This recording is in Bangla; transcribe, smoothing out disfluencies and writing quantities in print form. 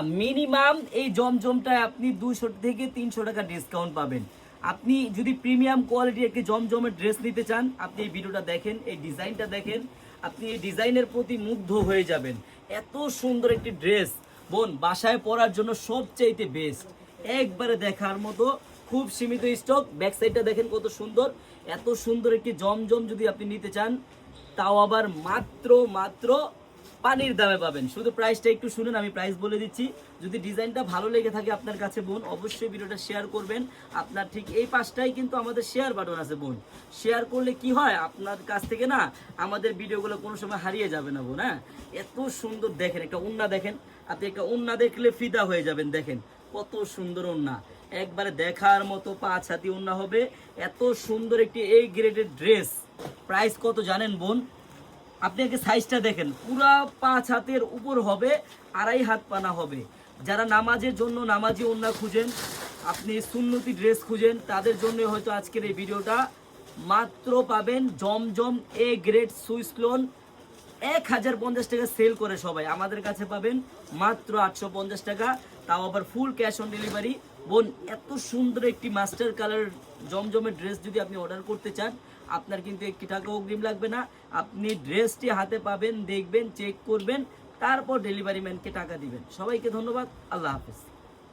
মিনিমাম এই জমজমটায় আপনি 200 থেকে 300 টাকা ডিসকাউন্ট পাবেন। আপনি যদি প্রিমিয়াম কোয়ালিটির একটি জমজমের ড্রেস নিতে চান, আপনি এই ভিডিওটা দেখেন, এই ডিজাইনটা দেখেন, আপনি এই ডিজাইনের প্রতি মুগ্ধ হয়ে যাবেন। এত সুন্দর একটি ড্রেস বোন, বাসায় পরার জন্য সবচাইতে বেস্ট, একবারে দেখার মতো। খুব সীমিত স্টক। ব্যাক সাইডটা দেখেন কত সুন্দর। এত সুন্দর একটি জমজম যদি আপনি নিতে চান, তাও আবার মাত্র মাত্র পানির দামে পাবেন। শুধু প্রাইসটা একটু শুনুন, আমি প্রাইস বলে দিচ্ছি। যদি ডিজাইনটা ভালো লেগে থাকে আপনার কাছে বোন, অবশ্যই ভিডিওটা শেয়ার করবেন। আপনার ঠিক এই পাশটাই কিন্তু আমাদের শেয়ার বাটন আছে বোন। শেয়ার করলে কি হয়, আপনার কাছ থেকে না আমাদের ভিডিওগুলো কোনো সময় হারিয়ে যাবে না বোন। হ্যাঁ, এত সুন্দর দেখেন, একটা ওন্না দেখেন, আপনি একটা ওন্না দেখলে ফিদা হয়ে যাবেন। দেখেন কত সুন্দর ওন্না, একবারে দেখার মতো 5 হাতি ওন্না হবে। এত সুন্দর একটি এই গ্রেডের ড্রেস, প্রাইস কত জানেন বোন? আপনি আগে সাইজটা দেখেন, পুরা 5 হাতের উপর হবে, 2.5 হাত পানা হবে। যারা নামাজের জন্য নামাজি ওন্না খুঁজেন, আপনি সুন্নতি ড্রেস খুঁজেন, তাদের জন্য হয়তো আজকের এই ভিডিওটা। মাত্র পাবেন জমজম এ গ্রেড সুইস লোন 1050 টাকা সেল করে সবাই, আমাদের কাছে পাবেন মাত্র 850 টাকা, তাও আবার ফুল ক্যাশ অন ডেলিভারি। বোন, এত সুন্দর একটি মাস্টার কালার জমজমের ড্রেস যদি আপনি অর্ডার করতে চান, আপনার কিন্তু 1 টাকা অগ্রিম লাগবে না। আপনি ড্রেসটি হাতে পাবেন, দেখবেন, চেক করবেন, তারপর ডেলিভারি ম্যানকে টাকা দিবেন। সবাইকে ধন্যবাদ, আল্লাহ হাফেজ।